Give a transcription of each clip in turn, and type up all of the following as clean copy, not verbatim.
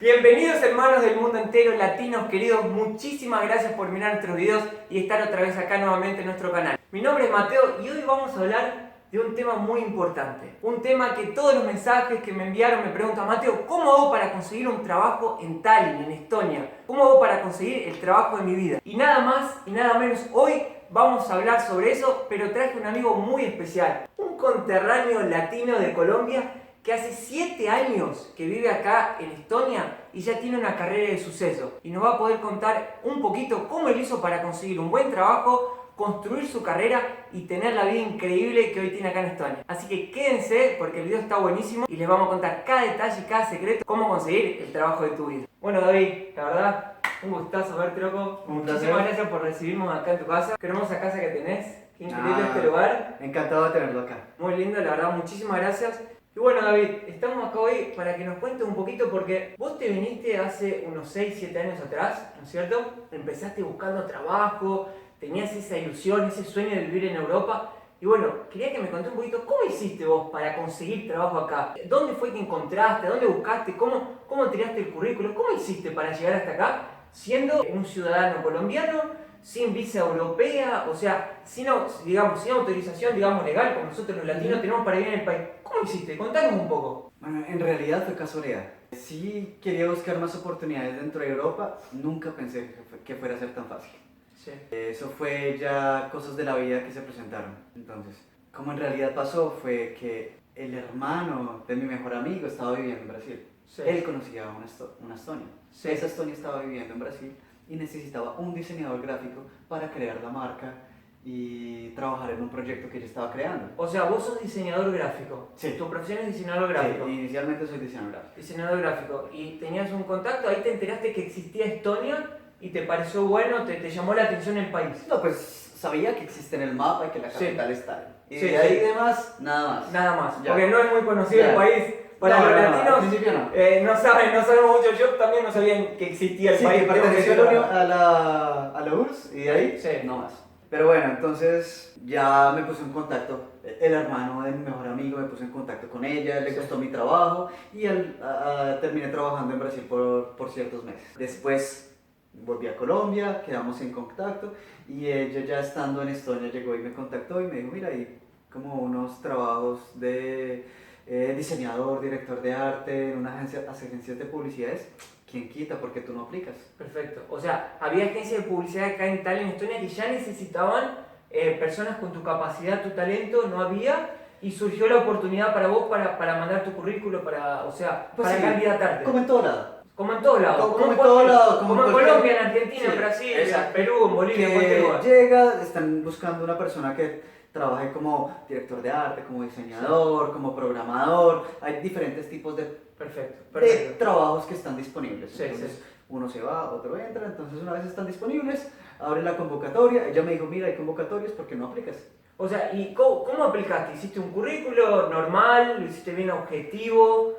Bienvenidos hermanos del mundo entero, latinos queridos, muchísimas gracias por mirar nuestros videos y estar otra vez acá nuevamente en nuestro canal. Mi nombre es Mateo y hoy vamos a hablar de un tema muy importante. Un tema que todos los mensajes que me enviaron me preguntan: Mateo, ¿cómo hago para conseguir un trabajo en Tallinn, en Estonia? ¿Cómo hago para conseguir el trabajo de mi vida? Y nada más y nada menos, hoy vamos a hablar sobre eso, pero traje un amigo muy especial, un conterráneo latino de Colombia que hace 7 años que vive acá en Estonia y ya tiene una carrera de suceso. Y nos va a poder contar un poquito cómo él hizo para conseguir un buen trabajo, construir su carrera y tener la vida increíble que hoy tiene acá en Estonia. Así que quédense porque el video está buenísimo y les vamos a contar cada detalle y cada secreto, cómo conseguir el trabajo de tu vida. Bueno, David, la verdad, un gustazo verte, loco. Muchísimas gracias por recibirnos acá en tu casa. Qué hermosa casa que tenés. Qué increíble este lugar. Encantado de tenerlo acá. Muy lindo, la verdad, muchísimas gracias. Y bueno, David, estamos acá hoy para que nos cuentes un poquito, porque vos te viniste hace unos 6, 7 años atrás, ¿no es cierto? Empezaste buscando trabajo, tenías esa ilusión, ese sueño de vivir en Europa. Y bueno, quería que me contes un poquito, ¿cómo hiciste vos para conseguir trabajo acá? ¿Dónde fue que encontraste? ¿Dónde buscaste? ¿Cómo tiraste el currículo? ¿Cómo hiciste para llegar hasta acá siendo un ciudadano colombiano, sin visa europea, o sea, sin autorización, legal, como nosotros los latinos tenemos para vivir en el país? ¿Cómo hiciste? Contanos un poco. Bueno, en realidad fue casualidad. Sí quería buscar más oportunidades dentro de Europa, nunca pensé que fuera a ser tan fácil. Sí. Eso fue ya cosas de la vida que se presentaron. Entonces, como en realidad pasó fue que el hermano de mi mejor amigo estaba viviendo en Brasil. Sí. Él conocía una Estonia. Sí. Esa Estonia estaba viviendo en Brasil y necesitaba un diseñador gráfico para crear la marca y trabajar en un proyecto que yo estaba creando. O sea, vos sos diseñador gráfico. Sí. Tu profesión es diseñador gráfico. Sí, inicialmente soy diseñador gráfico. Diseñador gráfico. Y tenías un contacto, ahí te enteraste que existía Estonia y te pareció bueno, te llamó la atención el país. No, pues sabía que existe en el mapa y que la capital está ahí. Y Sí, de ahí sí. demás, nada más. Nada más, Ya. porque no es muy conocido Ya. el país. Para No, los no, latinos, al principio no. no sabemos mucho. Yo también no sabía que existía el Sí, país. que perteneció a la URSS y de ahí, Sí. no más. Pero bueno, entonces ya me puse en contacto, el hermano de mi mejor amigo me puso en contacto con ella, le Sí. gustó mi trabajo y terminé trabajando en Brasil por ciertos meses. Después volví a Colombia, quedamos en contacto y ella ya estando en Estonia llegó y me contactó y me dijo: mira, hay como unos trabajos de diseñador, director de arte en una agencias de publicidades. ¿Quién quita? Porque tú no aplicas. Perfecto. O sea, había agencias de publicidad acá en Tallinn, Estonia, que ya necesitaban personas con tu capacidad, tu talento, no había, y surgió la oportunidad para vos para mandar tu currículo, para Pues sí, candidatarte. como en todo lado. Como en todos lados. Como en todo lado, Como en cualquier- Colombia, en Argentina, Sí, en Brasil, exacto. en Perú, en Bolivia, en cualquier Que lugar. llega, están buscando una persona que trabaje como director de arte, como diseñador, como programador. Hay diferentes tipos de Perfecto, de perfecto. trabajos que están disponibles. Sí, Entonces, sí. uno se va, otro entra. Entonces, una vez están disponibles, abre la convocatoria. Ella me dijo: mira, hay convocatorias, ¿por qué no aplicas? O sea, ¿y cómo aplicaste? ¿Hiciste un currículo normal? ¿Lo hiciste bien objetivo?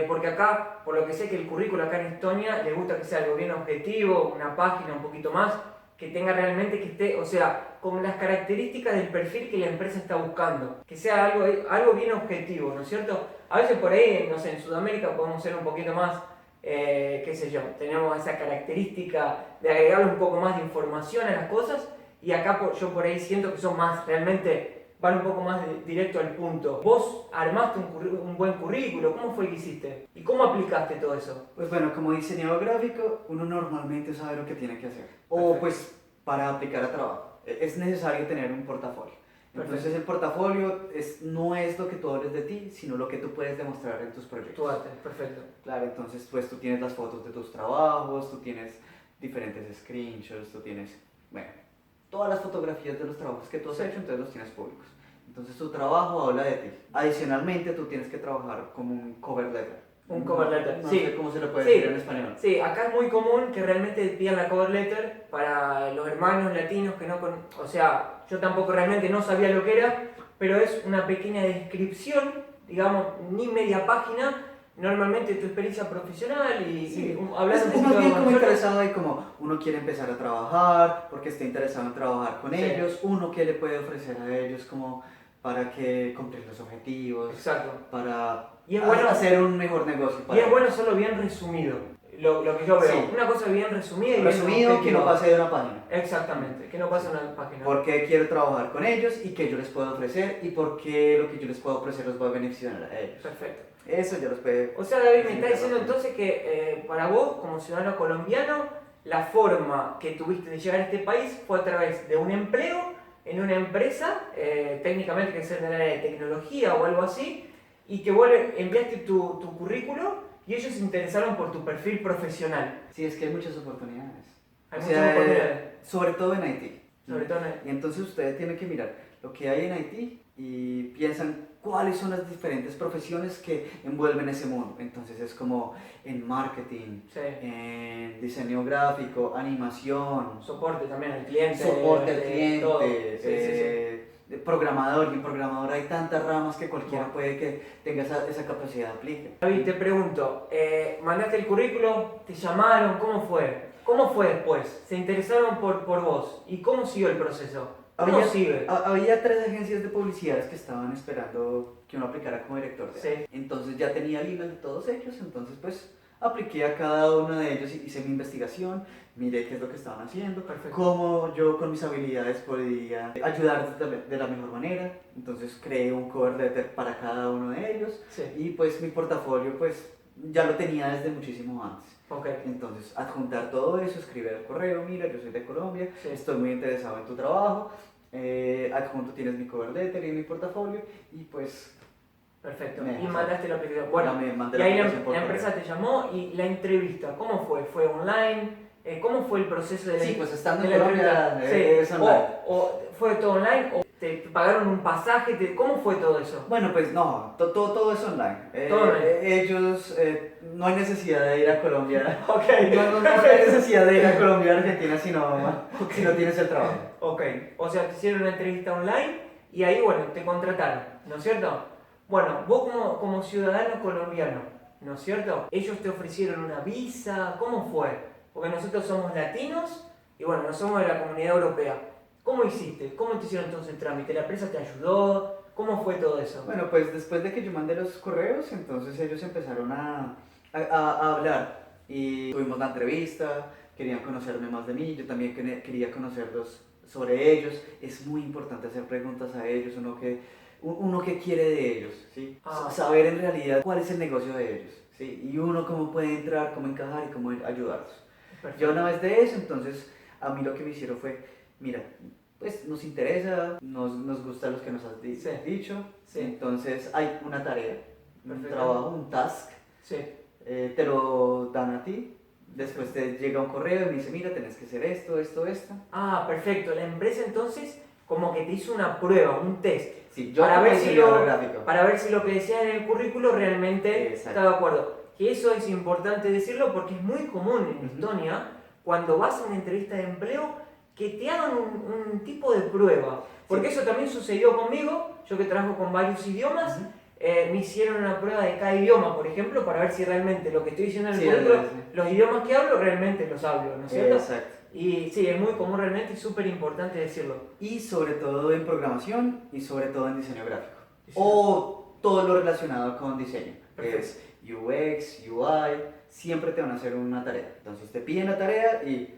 Porque acá, por lo que sé que el currículo acá en Estonia, les gusta que sea algo bien objetivo, una página un poquito más, que tenga realmente que esté, o sea, con las características del perfil que la empresa está buscando. Que sea algo bien objetivo, ¿no es cierto? A veces por ahí, no sé, en Sudamérica podemos ser un poquito más, qué sé yo, tenemos esa característica de agregarle un poco más de información a las cosas, y acá yo por ahí siento que son más, realmente van un poco más directo al punto. Vos armaste un buen currículo, ¿cómo fue que hiciste? ¿Y cómo aplicaste todo eso? Pues bueno, como diseñador gráfico, uno normalmente sabe lo que tiene que hacer. O Perfecto. pues para aplicar a trabajo, es necesario tener un portafolio. Entonces Perfecto. el portafolio no es lo que tú hables de ti, sino lo que tú puedes demostrar en tus proyectos. Tu arte, perfecto. Claro, entonces pues tú tienes las fotos de tus trabajos, tú tienes diferentes screenshots, tú tienes, bueno, todas las fotografías de los trabajos que tú has hecho, entonces los tienes públicos. Entonces tu trabajo habla de ti. Adicionalmente tú tienes que trabajar como un cover letter. Un cover letter, No sí. sé cómo se lo puede Sí. decir en español. Sí, acá es muy común que realmente pidan la cover letter para los hermanos latinos que no o sea, yo tampoco realmente no sabía lo que era, pero es una pequeña descripción, digamos, ni media página, normalmente de tu experiencia profesional y, Sí. hablando Es de más bien como situaciones. interesado y como uno quiere empezar a trabajar, porque está interesado en trabajar con Sí. ellos, uno que le puede ofrecer a ellos como para que cumplir los objetivos, Exacto. para Y es bueno- hacer un mejor negocio. Y es bueno hacerlo bien resumido. lo que yo veo. Sí. Una cosa bien resumida y Resumido, bien que objetiva. no pase de una página. Exactamente, que no pase una página. ¿Por qué quiero trabajar con ellos y qué yo les puedo ofrecer y por qué lo que yo les puedo ofrecer los va a beneficiar a ellos? Perfecto. Eso ya los puede... O sea, David, me está diciendo entonces que para vos, como ciudadano colombiano, la forma que tuviste de llegar a este país fue a través de un empleo en una empresa, técnicamente que es del área de tecnología o algo así, y que vos enviaste tu currículo y ellos se interesaron por tu perfil profesional. Sí, es que hay muchas oportunidades. Hay O muchas sea, oportunidades. sobre todo en Haití. Sobre todo en Y entonces ustedes tienen que mirar lo que hay en Haití y piensan cuáles son las diferentes profesiones que envuelven ese mundo. Entonces es como en marketing, sí. en diseño gráfico, animación, Soporte también al cliente. soporte al cliente, todo. Sí. programador. Y en programador hay tantas ramas que cualquiera Bueno. puede que tenga esa capacidad de aplique. David, te pregunto, mandaste el currículum, te llamaron, ¿cómo fue? ¿Cómo fue después? ¿Se interesaron por vos? ¿Y cómo siguió el proceso? ¿Cómo sigue? Había 3 agencias de publicidad que estaban esperando que uno aplicara como director de Sí. Entonces ya tenía el email de todos ellos, entonces pues apliqué a cada uno de ellos, hice mi investigación, miré qué es lo que estaban haciendo, Perfecto. cómo yo con mis habilidades podía ayudar de la mejor manera. Entonces creé un cover letter para cada uno de ellos Sí. y pues mi portafolio pues ya lo tenía desde muchísimo antes. Ok. Entonces, adjuntar todo eso, escribir el correo, mira, yo soy de Colombia, Sí. estoy muy interesado en tu trabajo, adjunto tienes mi cover letter y mi portafolio, y pues... Perfecto. Me- Y mandaste la aplicación. Bueno, me mandé y ahí la aplicación por empresa correo. te llamó y la entrevista, ¿cómo fue? ¿Fue online? ¿Cómo fue el proceso de la Sí, pues estando de en la Colombia entrevista? es online. O fue todo online, o te pagaron un pasaje, ¿cómo fue todo eso? Bueno, pues no, todo es online. Todo online. Ellos, no hay necesidad de ir a Colombia. Ok. No hay necesidad de ir a Colombia, Argentina, si no tienes el trabajo. Ok, o sea, te hicieron una entrevista online y ahí, bueno, te contrataron, ¿no es cierto? Bueno, vos como ciudadano colombiano, ¿no es cierto? Ellos te ofrecieron una visa, ¿cómo fue? Porque nosotros somos latinos y bueno, no somos de la Comunidad Europea. ¿Cómo hiciste? ¿Cómo te hicieron entonces el trámite? ¿La empresa te ayudó? ¿Cómo fue todo eso? Bueno, pues después de que yo mandé los correos, entonces ellos empezaron a hablar y tuvimos la entrevista, querían conocerme más de mí, yo también quería conocerlos sobre ellos. Es muy importante hacer preguntas a ellos, uno que quiere de ellos, ¿sí? Saber en realidad cuál es el negocio de ellos, ¿sí? Y uno cómo puede entrar, cómo encajar y cómo ayudarlos. Perfecto. Ya una vez de eso, entonces a mí lo que me hicieron fue, mira, pues nos interesa, nos gusta lo que nos has Sí. dicho, Sí. entonces hay una tarea, un Perfecto. trabajo, un task, Sí. te lo dan a ti, después te llega un correo y me dice, mira, tenés que hacer esto. Ah, perfecto. La empresa entonces como que te hizo una prueba, un test. Sí, yo para como ver, si diseñador gráfico. para ver si lo que decía en el currículo realmente Exacto. estaba de acuerdo. Que eso es importante decirlo porque es muy común en Estonia, cuando vas a una entrevista de empleo, que te hagan un tipo de prueba. Porque Sí. eso también sucedió conmigo, yo que trabajo con varios idiomas, me hicieron una prueba de cada idioma, por ejemplo, para ver si realmente lo que estoy diciendo en el Sí, currículo, sí. los idiomas que hablo, realmente los hablo, ¿no es cierto? Exacto. Y sí, es muy común realmente y súper importante decirlo. Y sobre todo en programación y sobre todo en diseño gráfico. Diseño. O todo lo relacionado con diseño. Perfecto. Es UX, UI, siempre te van a hacer una tarea. Entonces te piden la tarea y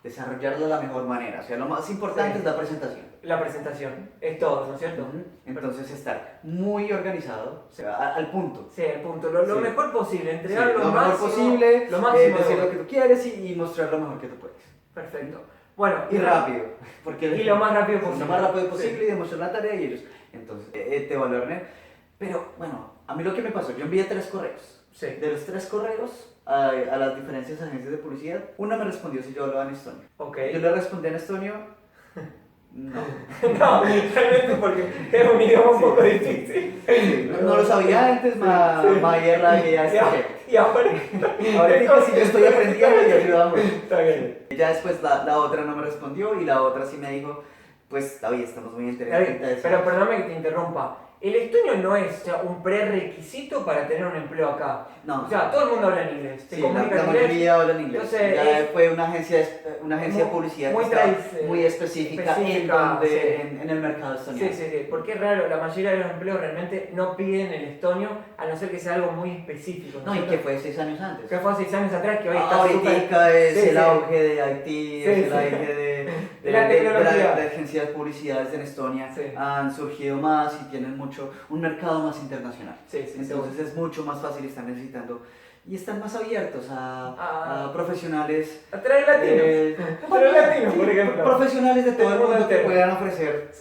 desarrollarla de la mejor manera. O sea, lo más importante Sí. es la presentación. La presentación, es todo, ¿no es cierto? Entonces estar muy organizado, o sea, al punto. Sí, el punto, lo Sí. mejor posible, Sí, entregar lo, mejor máximo, posible, lo máximo decir de lo que tú quieres y mostrar lo mejor que tú puedes. Perfecto. Bueno, Y rápido. Porque Y lo más rápido posible. Lo más rápido posible Sí. y demostrar la tarea y ellos. Entonces, te valoran. Pero bueno, a mí lo que me pasó, yo envié 3 correos. Sí. De los 3 correos a las diferentes agencias de publicidad, una me respondió si yo hablaba en estonio. Ok. Yo le respondí en estonio, no. No, realmente porque es un idioma un poco difícil. Sí, no lo sabía antes, ma guerra que ya Y ahora. ahorita sí yo estoy aprendiendo y ayudamos. Está bien. Ya después la otra no me respondió y la otra sí me dijo, pues David, estamos muy David, interesados. pero perdóname que te interrumpa. el estonio no es, o sea, un prerequisito para tener un empleo acá. No. O sea, todo el mundo habla en inglés. Se Sí, comunica la en inglés. mayoría hablan inglés. Entonces, Ya fue una agencia de publicidad muy que estaba tradicional, muy específica sí. en el mercado estoniano. Sí, porque es raro, la mayoría de los empleos realmente no piden el estonio, a no ser que sea algo muy específico. No, y que fue 6 años antes. Que fue hace 6 años atrás, que hoy está ahorita es Sí, el sí. auge de IT, es el auge de la tecnología. de agencias de publicidades en Estonia. Sí. Han surgido más y tienen un mercado más internacional. Sí, Entonces es mucho más fácil, están necesitando y están más abiertos a profesionales. A traer latinos. Traer latinos, por ejemplo. Profesionales de todo el mundo que entero. puedan ofrecer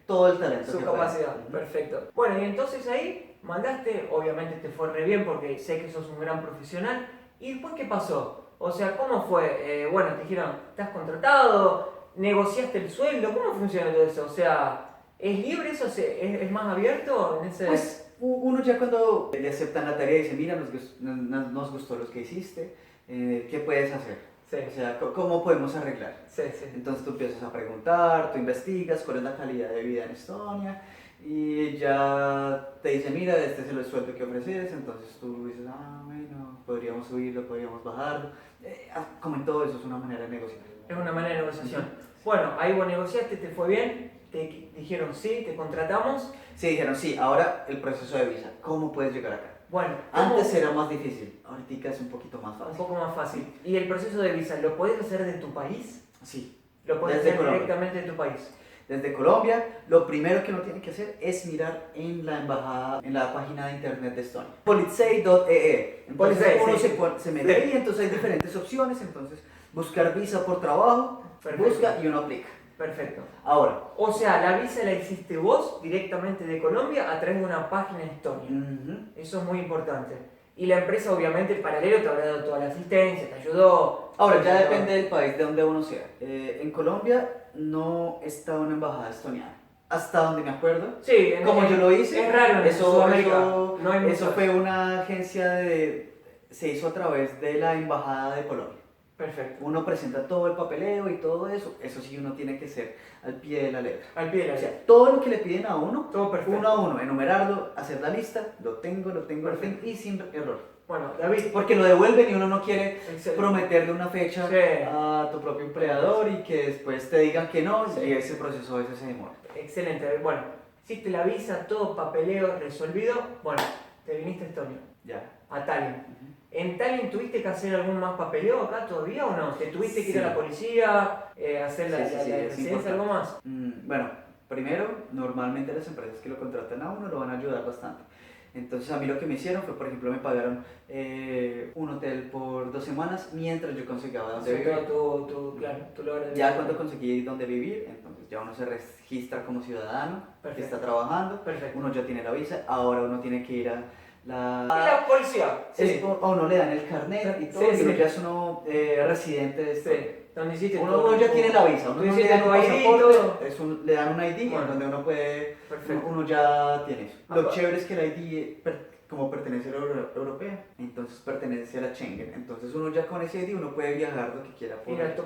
todo el talento. Su que capacidad, puedan. perfecto. Bueno, y entonces ahí mandaste, obviamente te fue re bien porque sé que sos un gran profesional. ¿Y después qué pasó? O sea, ¿cómo fue? Bueno, te dijeron, ¿estás contratado? ¿Negociaste el sueldo? ¿Cómo funciona todo eso? O sea, ¿es libre eso? ¿Es más abierto en ese...? Pues uno ya cuando le aceptan la tarea dice, mira, nos gustó lo que hiciste, ¿qué puedes hacer? Sí. O sea, ¿cómo podemos arreglar? Sí. Entonces tú empiezas a preguntar, tú investigas cuál es la calidad de vida en Estonia y ya te dice, mira, este es el sueldo que ofreces, entonces tú dices, bueno, podríamos subirlo, podríamos bajarlo. Como en todo eso es una manera de negociar. Es una manera de negociación. Bueno, ahí vos negociaste, te fue bien, te dijeron sí, te contratamos. Sí, dijeron sí, ahora el proceso de visa, ¿cómo puedes llegar acá? Bueno, antes era más difícil, ahorita es un poquito más fácil. Un poco más fácil. ¿Y el proceso de visa lo podés hacer de tu país? Sí. Lo podés Desde hacer Colombia. directamente de tu país. Desde Colombia, lo primero que uno tiene que hacer es mirar en la embajada, en la página de internet de Estonia. Politsei.ee. Entonces Politsei, uno se mete ahí, entonces hay diferentes opciones, entonces buscar visa por trabajo, Perfecto. busca y uno aplica. Perfecto. Ahora. O sea, la visa la hiciste vos directamente de Colombia a través de una página en Estonia. Eso es muy importante. Y la empresa, obviamente, en paralelo te habrá dado toda la asistencia, te ayudó. Ahora, ya depende del país de donde uno sea. En Colombia no está una embajada estoniana. Hasta donde me acuerdo. Sí, como yo lo hice. Es raro en Sudamérica. No eso fue una agencia se hizo a través de la embajada de Polonia. Perfecto. Uno presenta todo el papeleo y todo eso. Eso sí, uno tiene que ser al pie de la letra. Al pie de la letra. O sea, todo lo que le piden a uno, todo perfecto. Uno a uno, enumerarlo, hacer la lista, lo tengo y sin error. Bueno, David. Porque lo devuelven y uno no quiere prometerle una fecha a tu propio empleador y que después te digan que no y ese proceso a veces se demora. Excelente. Bueno, hiciste la visa, todo papeleo resolvido. Bueno, te viniste a Estonia. Ya. A Tallinn. ¿En Tallinn tuviste que hacer algún más papeleo acá todavía o no? ¿Te tuviste que ir a la policía, hacer la residencia, algo más? Bueno, primero, normalmente las empresas que lo contratan a uno lo van a ayudar bastante. Entonces a mí lo que me hicieron fue, por ejemplo, me pagaron un hotel por 2 semanas mientras yo conseguía donde vivir. Ya cuando conseguí donde vivir, entonces ya uno se registra como ciudadano que está trabajando, uno ya tiene la visa, ahora uno tiene que ir a la policía. A uno le dan el carnet y todo, y uno ya es uno residente de esto. Donde hiciste uno ya tiene la visa, uno le dan un pasaporte, le dan un ID en donde uno puede, uno ya tiene eso. Lo chévere es que el ID, como pertenece a la Europea, entonces pertenece a la Schengen, entonces uno ya con ese ID uno puede viajar lo que quiera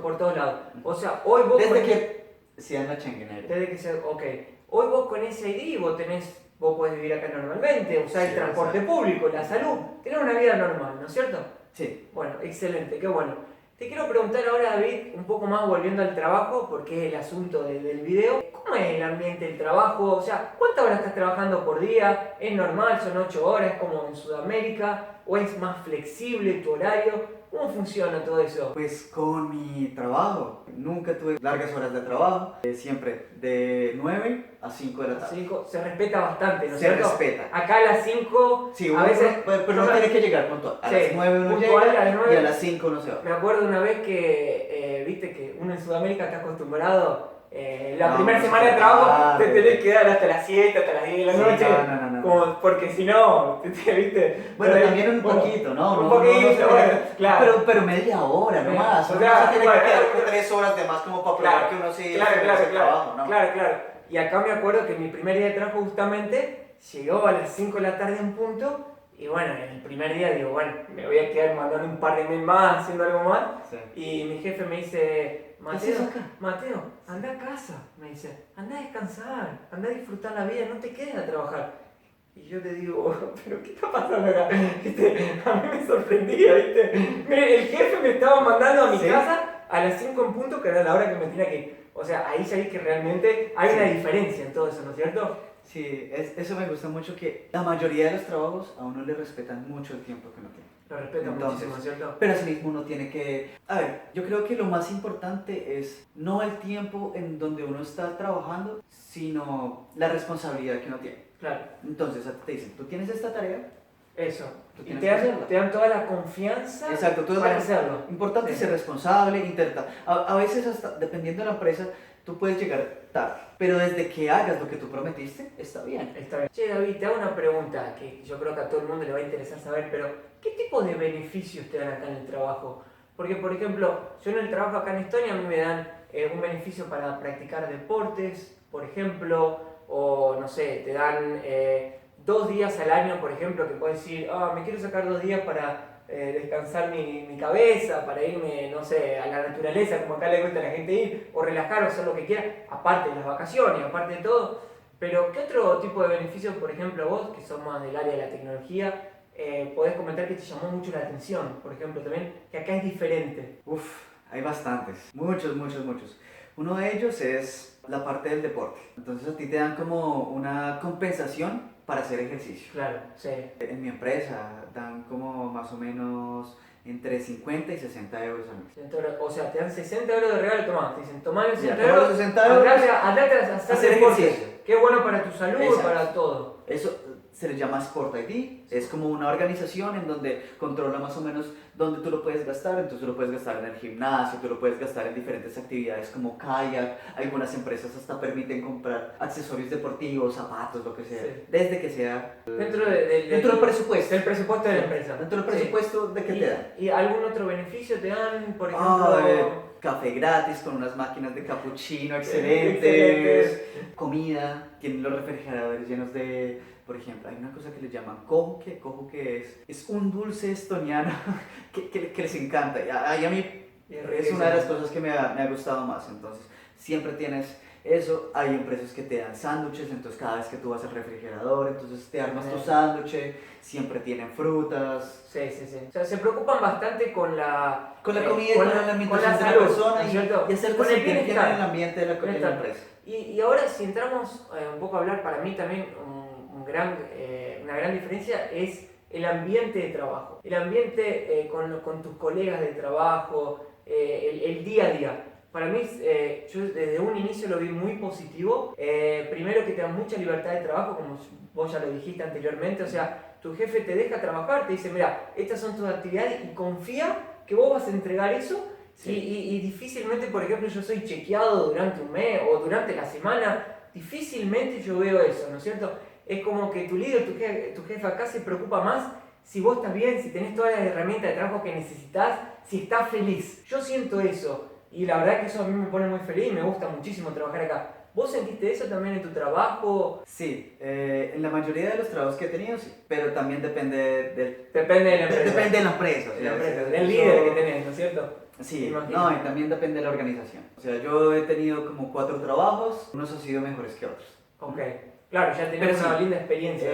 por todos lados. O sea, hoy vos... Desde que sea en la Schengen. Desde que sea, ok. Hoy vos con ese ID vos podés vivir acá normalmente, usar el transporte público, la salud, tener una vida normal, ¿no es cierto? Sí. Bueno, excelente, qué bueno. Te quiero preguntar ahora, David, un poco más volviendo al trabajo, porque es el asunto del video. ¿Cómo es el ambiente del trabajo? O sea, ¿cuántas horas estás trabajando por día? ¿Es normal? ¿Son 8 horas como en Sudamérica? ¿O es más flexible tu horario? ¿Cómo funciona todo eso? Pues con mi trabajo, nunca tuve largas horas de trabajo, siempre de 9 a 5 de la tarde. 5, se respeta bastante, ¿no es Se cierto? respeta. Acá a las 5, sí, a veces... Pero no tiene que llegar puntual. A las 9 uno llega a las 9, y a las 5 uno se va. Me acuerdo una vez que, viste que uno en Sudamérica está acostumbrado, la primera semana de trabajo te tenés que quedar hasta las 7, hasta las 10 de la noche. No. Como, porque si no, ¿viste? Bueno, también un poquito, ¿no? Un poquito, claro. Pero media hora nomás. O sea, sea, no se tiene que quedar con 3 horas de más como para probar que uno sí hace trabajo, ¿no? Claro. Y acá me acuerdo que mi primer día de trabajo justamente llegó a las 5 de la tarde en punto Y bueno, en el primer día digo, bueno, me voy a quedar mandando un par de mails más, haciendo algo más. Sí. Y mi jefe me dice, ¿Qué haces Mateo, acá? Mateo, anda a casa. Me dice, anda a descansar, anda a disfrutar la vida, no te quedes a trabajar. Y yo le digo, pero ¿qué está pasando acá? A mí me sorprendía, ¿viste? El jefe me estaba mandando a mi ¿Sí? casa a las 5 en punto, que era la hora que me tenía que ir. O sea, ahí ya vi que realmente hay Sí. una diferencia en todo eso, ¿no es cierto? Sí, eso me gusta mucho, que la mayoría de los trabajos a uno le respetan mucho el tiempo que uno tiene. Lo respeto Entonces, muchísimo, ¿cierto? Pero asimismo uno tiene que... A ver, yo creo que lo más importante es no el tiempo en donde uno está trabajando, sino la responsabilidad que uno tiene. Claro, Entonces, te dicen, tú tienes esta tarea, eso. tú Y tienes te que dan, hacerla. te dan toda la confianza Exacto, tú para hacerlo. Importante Sí. ser responsable, intentar. A veces, hasta dependiendo de la empresa, tú puedes llegar tarde, pero desde que hagas lo que tú prometiste, está bien. Está bien. Che, David, te hago una pregunta que yo creo que a todo el mundo le va a interesar saber, pero ¿qué tipo de beneficios te dan acá en el trabajo? Porque, por ejemplo, yo en el trabajo acá en Estonia a mí me dan un beneficio para practicar deportes, por ejemplo, o no sé, te dan 2 días al año, por ejemplo, que puedes decir, me quiero sacar 2 días para descansar mi cabeza, para irme, no sé, a la naturaleza, como acá le gusta a la gente ir, o relajar o hacer lo que quiera, aparte de las vacaciones, aparte de todo. Pero, ¿qué otro tipo de beneficios, por ejemplo, vos, que sos más del área de la tecnología, podés comentar que te llamó mucho la atención? Por ejemplo, también, que acá es diferente. Uf, hay bastantes, muchos. Uno de ellos es la parte del deporte. Entonces a ti te dan como una compensación para hacer ejercicio. Claro, sí. En mi empresa dan como más o menos entre 50 y 60 euros al mes. Entonces, o sea, te dan 60 euros de regalo, tomás, te dicen, tomá los 60 Mira, toma euros, los 60 euros, andate a hacer deporte. ejercicio. Qué bueno para tu salud, Exacto. para todo. Eso se le llama Sport ID, es como una organización en donde controla más o menos dónde tú lo puedes gastar. Entonces tú lo puedes gastar en el gimnasio, tú lo puedes gastar en diferentes actividades como kayak. Algunas empresas hasta permiten comprar accesorios deportivos, zapatos, lo que sea, Sí. desde que sea Dentro del presupuesto. del presupuesto de la empresa. Dentro del presupuesto de que ¿Y, te dan. ¿Y algún otro beneficio te dan? Por ejemplo, Café gratis con unas máquinas de cappuccino Excelentes. excelentes, comida, tienen los refrigeradores llenos de, por ejemplo, hay una cosa que le llaman kohu, que es un dulce estoniano que les encanta, y a mí es una de las cosas que me ha gustado más. Entonces siempre tienes eso. Hay empresas que te dan sándwiches, entonces cada vez que tú vas al refrigerador, entonces te armas tu sándwich, siempre tienen frutas. Sí. O sea, se preocupan bastante con la Comida y con la alimentación de salud, la persona, ¿no es cierto? y hacerte Con el sentir bien bienestar. en el ambiente de la empresa. Y ahora si entramos un poco a hablar, para mí también una gran diferencia es el ambiente de trabajo. El ambiente con tus colegas de trabajo, el día a día. Para mí, yo desde un inicio lo vi muy positivo. Primero que te dan mucha libertad de trabajo, como vos ya lo dijiste anteriormente. O sea, tu jefe te deja trabajar, te dice, mira, estas son tus actividades y confía que vos vas a entregar eso. Sí. Y difícilmente, por ejemplo, yo soy chequeado durante un mes o durante la semana. Difícilmente yo veo eso, ¿no es cierto? Es como que tu líder, tu jefe acá se preocupa más si vos estás bien, si tenés todas las herramientas de trabajo que necesitas, si estás feliz. Yo siento eso. Y la verdad que eso a mí me pone muy feliz y me gusta muchísimo trabajar acá. ¿Vos sentiste eso también en tu trabajo? Sí, en la mayoría de los trabajos que he tenido, sí, pero también depende Depende de la empresa. Depende de la empresa. De la empresa, del líder que tenés, ¿no es cierto? Sí, Imagino. no, y también depende de la organización. O sea, yo he tenido como 4 trabajos, unos han sido mejores que otros. Ok, claro, ya tenés Pero una sí, linda experiencia,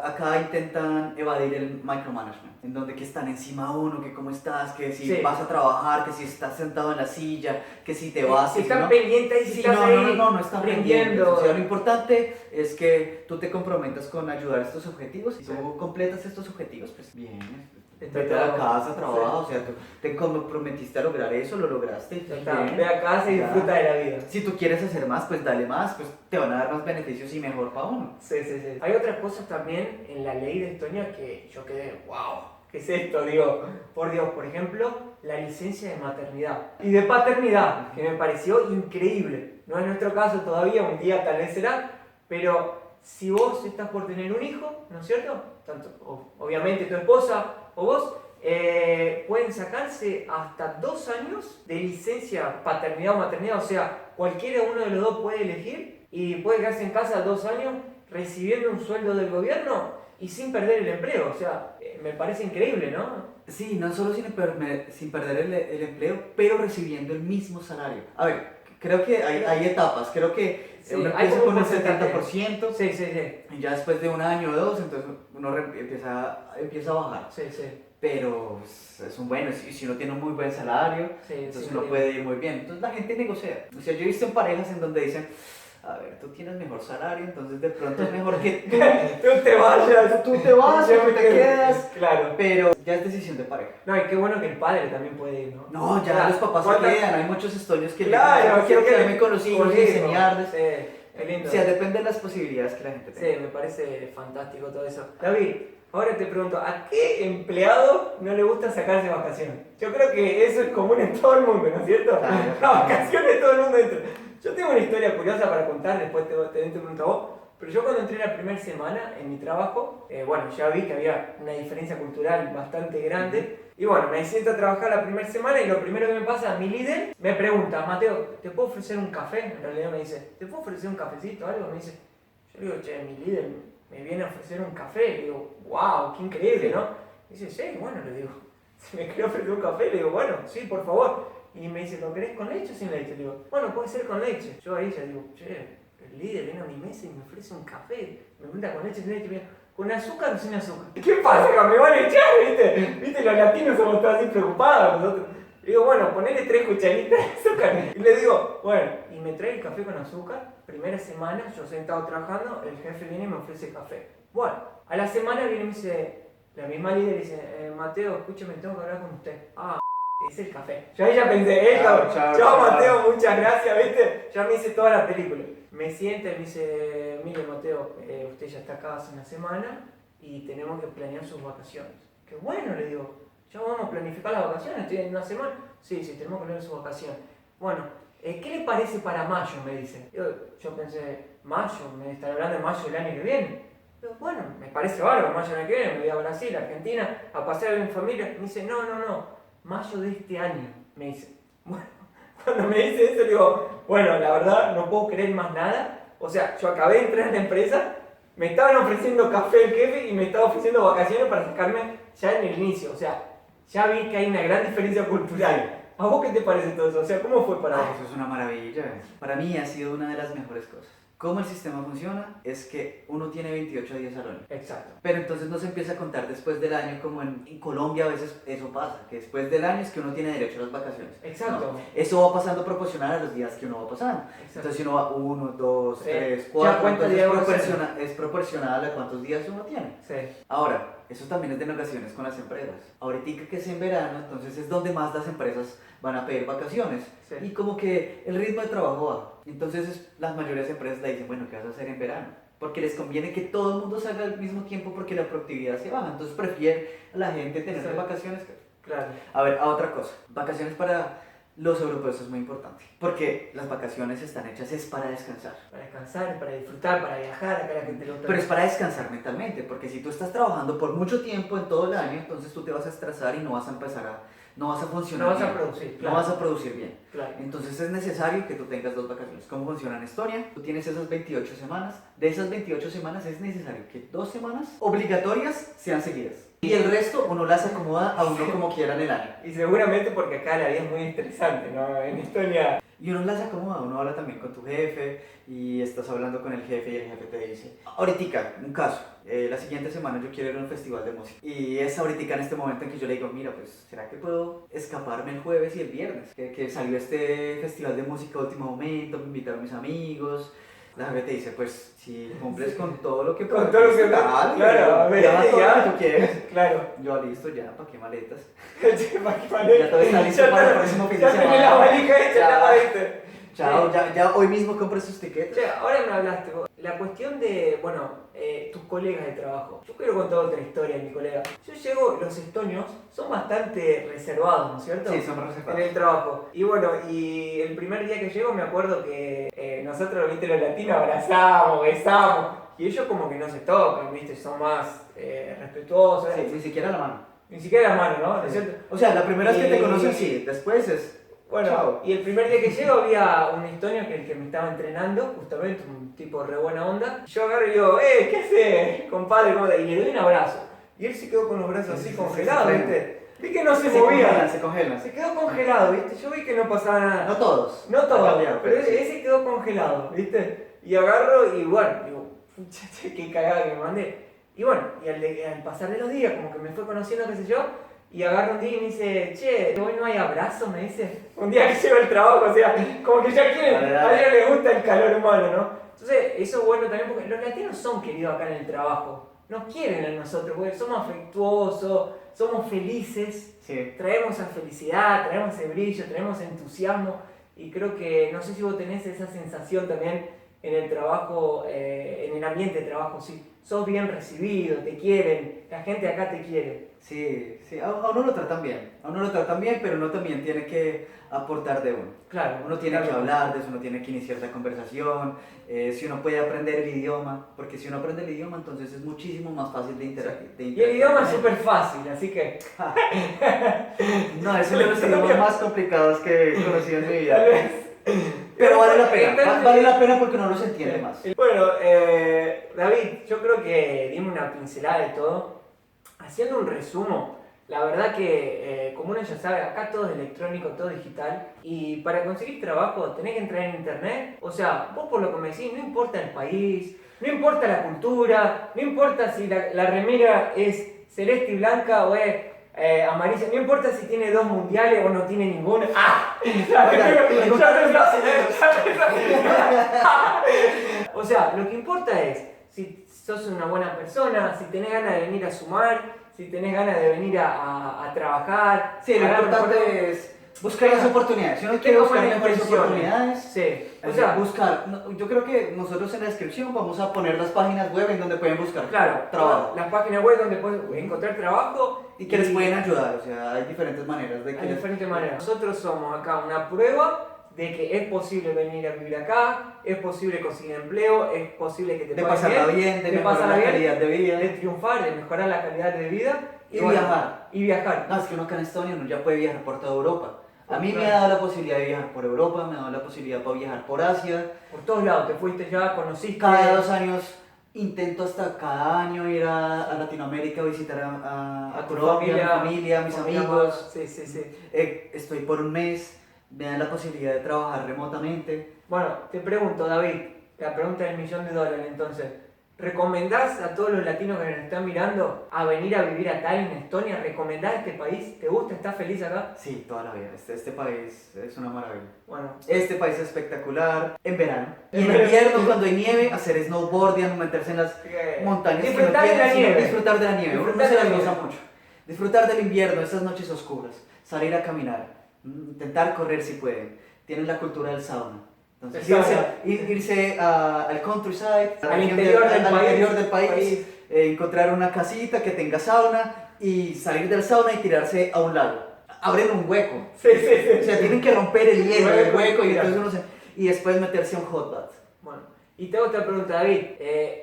acá intentan evadir el micromanagement, en donde que están encima uno, que cómo estás, que si Sí. vas a trabajar, que si estás sentado en la silla, que si te ¿no? vas, Si que si están no. pendientes y si Sí, estás no, ahí no están pendientes. rindiendo. O sea, lo importante es que tú te comprometas con ayudar a estos objetivos, y Sí. tú completas estos objetivos, pues bien, Está vete a la todo. casa, trabaja, Sí. o sea, tú te comprometiste a lograr eso, lo lograste. Ya está, bien. ve a casa y Ya. disfruta de la vida. Si tú quieres hacer más, pues dale más, pues te van a dar más beneficios y mejor para uno. Sí. Hay otras cosas también en la ley de Estonia que yo quedé, wow, ¿qué es esto? Digo, por Dios, por ejemplo, la licencia de maternidad y de paternidad, que me pareció increíble. No es nuestro caso todavía, un día tal vez será, pero si vos estás por tener un hijo, ¿no es cierto? Obviamente tu esposa o vos, pueden sacarse hasta 2 años de licencia paternidad o maternidad, o sea, cualquiera uno de los dos puede elegir y puede quedarse en casa 2 años recibiendo un sueldo del gobierno y sin perder el empleo. O sea, me parece increíble, ¿no? Sí, no solo sin perder el empleo, pero recibiendo el mismo salario. A ver, creo que hay etapas. Creo que Sí, uno hay empieza como con un el porcentaje. 70%, Sí, sí, sí. y ya después de un año o dos, entonces uno empieza a bajar. Sí, sí. Pero pues, es un bueno, si uno tiene un muy buen salario, Sí, entonces sí, uno sí. puede ir muy bien. Entonces la gente negocia. O sea, yo he visto en parejas en donde dicen, a ver, tú tienes mejor salario, entonces de pronto es mejor que Tú te vayas. tú te vas Yo o me tú te quedo. quedas, Claro. pero ya es decisión de pareja. No, y qué bueno que el padre también puede ir, ¿no? No, ya Claro. los papás se ¿Cuántas- quedan, hay muchos estonios que Claro, dicen, quiero que- quedarme con los hijos y enseñarles. Sí, es lindo. O sea, depende de las posibilidades que la gente Sí, tenga. me parece fantástico todo eso. David, ahora te pregunto, ¿a qué empleado no le gusta sacarse vacaciones? Yo creo que eso es común en todo el mundo, ¿no es cierto? Claro. Las vacaciones todo el mundo entra. Yo tengo una historia curiosa para contar, después te pregunto a vos. Pero yo cuando entré la primera semana en mi trabajo, bueno, ya vi que había una diferencia cultural bastante grande. Y bueno, me siento a trabajar la primera semana y lo primero que me pasa, mi líder me pregunta, Mateo, ¿te puedo ofrecer un café? En realidad me dice, ¿te puedo ofrecer un cafecito o algo? Me dice, yo le digo, che, mi líder me viene a ofrecer un café. Le digo, wow, qué increíble, ¿no? Me dice, sí, bueno, le digo, si me quiere ofrecer un café, le digo, bueno, sí, por favor. Y me dice, ¿lo querés con leche o sin leche? Le digo, bueno, puede ser con leche. Yo ahí ya digo, che, el líder viene a mi mesa y me ofrece un café. Me pregunta con leche, sin leche, me dice, ¿con azúcar o sin azúcar? ¿Qué pasa? Que me van a echar, ¿viste? ¿Viste? Los latinos somos todos así preocupados nosotros. Le digo, bueno, ponele 3 cucharitas de azúcar. Y le digo, bueno, y me trae el café con azúcar. Primera semana, yo sentado trabajando, el jefe viene y me ofrece café. Bueno, a la semana viene y me dice, la misma líder dice, Mateo, escúchame, tengo que hablar con usted. Ah, es el café. Yo ahí ya pensé, chao Mateo, muchas gracias, ¿viste? Ya me hice toda la película. Me sienta y me dice, mire Mateo, usted ya está acá hace una semana y tenemos que planear sus vacaciones. Qué bueno, le digo, ya vamos a planificar las vacaciones, estoy en una semana. Sí, tenemos que planear sus vacaciones. Bueno, ¿qué le parece para mayo? Me dice. Yo pensé, mayo, me están hablando de mayo del año que viene. Bueno, me parece bárbaro, mayo del año que viene, me voy a Brasil, Argentina, a pasear en familia. Me dice, no, mayo de este año, me dice. Bueno, cuando me dice eso, digo, bueno, la verdad no puedo creer más nada. O sea, yo acabé de entrar en la empresa, me estaban ofreciendo café el jefe y me estaba ofreciendo vacaciones para sacarme ya en el inicio. O sea, ya vi que hay una gran diferencia cultural. ¿A vos qué te parece todo eso? O sea, ¿cómo fue para vos? Eso es una maravilla. Para mí ha sido una de las mejores cosas. ¿Cómo el sistema funciona? Es que uno tiene 28 días al año. Exacto. Pero entonces no se empieza a contar después del año, como en Colombia a veces eso pasa, que después del año es que uno tiene derecho a las vacaciones. Exacto. No, eso va pasando proporcional a los días que uno va pasando. Exacto. Entonces si uno va 1, 2, Sí. 3, Ya 4, cuenta entonces días es proporcional a cuántos días uno tiene. Sí. Ahora, eso también es de negociaciones con las empresas. Ahorita que es en verano, entonces es donde más las empresas van a pedir vacaciones. Sí. Y como que el ritmo de trabajo baja. Entonces las mayores empresas le dicen, bueno, ¿qué vas a hacer en verano? Porque les conviene que todo el mundo salga al mismo tiempo porque la productividad se baja. Entonces prefieren a la gente tener Sí. vacaciones. Claro. A ver, a otra cosa. Vacaciones para los europeos es muy importante. Porque las vacaciones están hechas es para descansar. Para descansar, para disfrutar, para viajar, acá la gente lo Pero es para descansar mentalmente, porque si tú estás trabajando por mucho tiempo en todo el año, entonces tú te vas a estresar y no vas a empezar no vas a funcionar No vas a bien. producir, claro. No vas a producir bien. Claro. Entonces es necesario que tú tengas 2 vacaciones. ¿Cómo funciona en Estonia? Tú tienes esas 28 semanas. De esas 28 semanas es necesario que 2 semanas obligatorias sean seguidas. Y el resto uno las acomoda a uno como quiera en el año. Y seguramente porque acá la vida es muy estresante, ¿no? En Estonia. Y uno las acomoda, uno habla también con tu jefe y estás hablando con el jefe y el jefe te dice, ahoritica, un caso, la siguiente semana yo quiero ir a un festival de música. Y es ahoritica en este momento en que yo le digo, mira, pues, ¿será que puedo escaparme el jueves y el viernes? Que salió este festival de música a último momento, me invitaron mis amigos. La jefe te dice, pues, si cumples con todo lo que Con todo lo que dale, claro, ya todo ya. lo que tú quieres. Claro. Yo, listo, ya, ¿para qué maletas? Ya todo está listo para el próximo fin de Ya tenés semana. la valija hecha, Ya. ya la viste. Chao, ya hoy mismo compré sus tiquetes. Che, ahora me hablaste vos. La cuestión de, tus colegas de trabajo. Yo quiero contar otra historia de mi colega. Yo llego, los estonios son bastante reservados, ¿no es cierto? Sí, son reservados. En el trabajo. Y bueno, y el primer día que llego me acuerdo que nosotros, viste, los latinos abrazamos, besamos. Y ellos como que no se tocan, viste, son más respetuosos. Sí, ni siquiera la mano. Ni siquiera la mano, ¿no? ¿No es cierto? O sea, la primera vez que te conocen, sí. Después es Bueno, chao. y el primer día que llego había un estonio que el que me estaba entrenando, justamente, un tipo re buena onda. Yo agarro y digo, ¿qué haces, compadre? ¿Cómo te-?" Y le doy un abrazo. Y él se quedó con los brazos así congelados, ¿viste? Vi que no se movía. Se congelan. Se quedó congelado, ¿viste? Yo vi que no pasaba nada. No todos. No todo, Ha cambiado, pero sí. ese quedó congelado, ¿viste? Y agarro y bueno, digo, pucha, qué cagada que me mandé. Y bueno, y al pasar de los días, como que me fue conociendo, qué sé yo, y agarro un día y me dice, che, hoy no hay abrazo, me dice. Un día que llego al trabajo, o sea, como que ya quieren, a ellos les gusta el calor humano, ¿no? Entonces, eso es bueno también porque los latinos son queridos acá en el trabajo. Nos quieren a nosotros, porque somos afectuosos, somos felices. Sí. Traemos esa felicidad, traemos ese brillo, traemos entusiasmo y creo que, no sé si vos tenés esa sensación también en el trabajo, en el ambiente de trabajo, sí, sos bien recibido, te quieren, la gente acá te quiere. Sí, sí, a uno lo tratan bien, pero uno también tiene que aportar de uno. Claro. Uno tiene claro. que hablar de eso, uno tiene que iniciar la conversación, si uno puede aprender el idioma, porque si uno aprende el idioma entonces es muchísimo más fácil de interactuar. Y el idioma es súper fácil, así que... No, es uno de los idiomas más complicados que he conocido en mi vida. Tal vez. Pero vale la pena, vale la pena porque uno los entiende más. Bueno, David, yo creo que dimos una pincelada de todo. Haciendo un resumo, la verdad que, como uno ya sabe, acá todo es electrónico, todo digital. Y para conseguir trabajo tenés que entrar en internet. O sea, vos por lo que me decís, no importa el país, no importa la cultura, no importa si la remera es celeste y blanca o es amarilla, no importa si tiene 2 mundiales o no tiene ninguno. ¡Ah! O sea, lo que importa es si sos una buena persona, si tenés ganas de venir a sumar, si tenés ganas de venir a trabajar. Sí, lo importante es buscar las oportunidades. Si uno quiere buscar mejores oportunidades, sí. o sea, buscar. Yo creo que nosotros en la descripción vamos a poner las páginas web en donde pueden buscar trabajo. Las páginas web donde pueden encontrar trabajo Y que les pueden ayudar, o sea, hay diferentes maneras de que hay diferentes maneras. Nosotros somos acá una prueba de que es posible venir a vivir acá, es posible conseguir empleo, es posible que te de paguen pasarla bien, de mejorar la calidad de vida, de triunfar, de mejorar la calidad de vida y bueno, viajar. Y viajar. No, es que uno acá en Estonia uno ya puede viajar por toda Europa. A mí me Claro. ha dado la posibilidad de viajar por Europa, me ha dado la posibilidad para viajar por Asia. Por todos lados, te fuiste ya, conociste. Cada 2 años intento hasta cada año ir a Latinoamérica a visitar a tu Colombia, a mi familia, a mis amigos. Sí, sí, sí. Estoy por un mes, me dan la posibilidad de trabajar remotamente. Bueno, te pregunto, David, la pregunta del $1.000.000 entonces. ¿Recomendás a todos los latinos que nos están mirando a venir a vivir a Tallinn, Estonia? ¿Recomendás este país? ¿Te gusta? ¿Estás feliz acá? Sí, toda la vida. Este país es una maravilla. Bueno. Este país es espectacular en verano. Y en En verano. invierno, cuando hay nieve, hacer snowboarding, meterse en las montañas. que Disfrutar uno de quiere, la sino nieve. Disfrutar de la nieve. Uno Disfrutar se de las la goza nieve. mucho. Disfrutar del invierno, esas noches oscuras. Salir a caminar. Intentar correr si pueden. Tienen la cultura del sauna. Entonces, irse al countryside, Al interior del país. país. Encontrar una casita que tenga sauna y salir del sauna y tirarse a un lago. Abren un hueco. Sí, sí, sí. O sea, tienen que romper el hielo del hueco y, Mira. entonces y después meterse a un hot bath. Bueno, y te hago otra pregunta, David.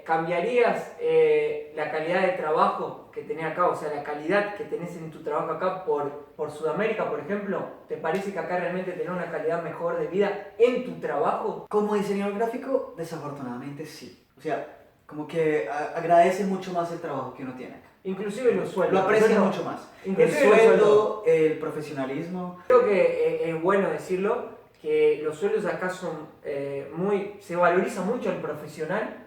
¿Cambiarías la calidad de trabajo que tenés acá, o sea, la calidad que tenés en tu trabajo acá por Sudamérica, por ejemplo? ¿Te parece que acá realmente tenés una calidad mejor de vida en tu trabajo? Como diseñador gráfico, desafortunadamente sí. O sea, como que agradece mucho más el trabajo que uno tiene acá. Inclusive los sueldos. Lo aprecia Bueno, mucho más. El inclusive los sueldo, el profesionalismo. Creo que es bueno decirlo, que los sueldos acá son se valoriza mucho el profesional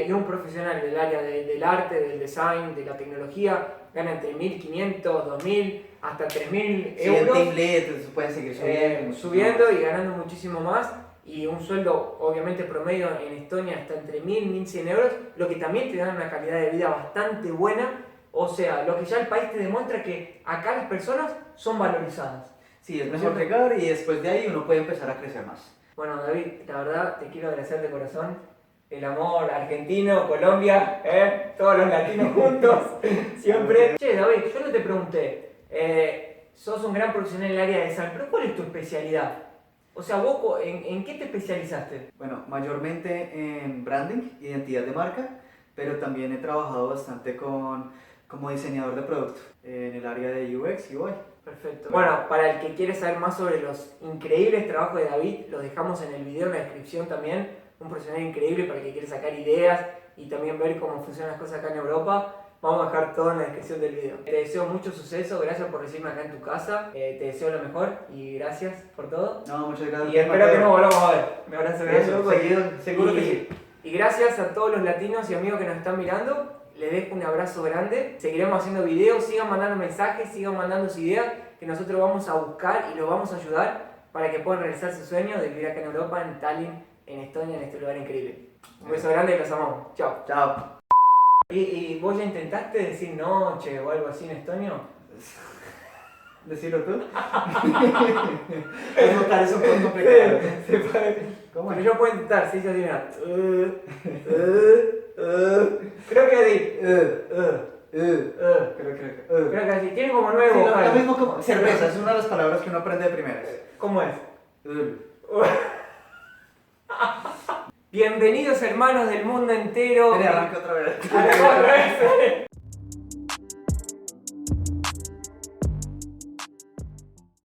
y un profesional del área del arte, del design, de la tecnología gana entre 1.500, 2.000 hasta 3.000 Si el euros team lead, pueden seguir subiendo. subiendo y ganando muchísimo más, y un sueldo obviamente promedio en Estonia está entre 1.000 y 1.100 euros, lo que también te da una calidad de vida bastante buena. O sea, lo que ya el país te demuestra que acá las personas son valorizadas. Sí, es mejor llegar y después de ahí uno puede empezar a crecer más. Bueno, David, la verdad te quiero agradecer de corazón el amor argentino, Colombia, todos los latinos juntos, siempre. Che, David, yo no te pregunté, sos un gran profesional en el área de design, pero ¿cuál es tu especialidad? O sea, vos, ¿en qué te especializaste? Bueno, mayormente en branding, identidad de marca, pero también he trabajado bastante como diseñador de producto en el área de UX y UI. Perfecto. Bueno, para el que quiere saber más sobre los increíbles trabajos de David, los dejamos en el video en la descripción también. Un profesional increíble para el que quiere sacar ideas y también ver cómo funcionan las cosas acá en Europa. Vamos a dejar todo en la descripción del video. Te deseo mucho suceso, gracias por recibirme acá en tu casa. Te deseo lo mejor y gracias por todo. No, muchas gracias. Y espero que nos volvamos a ver. Me abrazo grande, Eso, loco. seguido, seguro que sí. Y gracias a todos los latinos y amigos que nos están mirando. Les dejo un abrazo grande. Seguiremos haciendo videos, sigan mandando mensajes, sigan mandando sus ideas que nosotros vamos a buscar y los vamos a ayudar para que puedan realizar su sueño de vivir acá en Europa, en Tallinn, en Estonia, en este lugar increíble. Un beso grande y los amamos. Chao. Chao. ¿Y vos ya intentaste decir noche o algo así en estonio? Decirlo tú. Es notar eso un poco complicado. ¿Cómo Pero es? yo puedo intentar, sí, yo digo, creo que así. Creo Creo que así. Tiene como nueve Sí, lo vocales. mismo como cerveza, es una de las palabras que uno aprende de primeras. ¿Cómo es? Bienvenidos hermanos del mundo entero. Arranca otra vez. A la otra vez.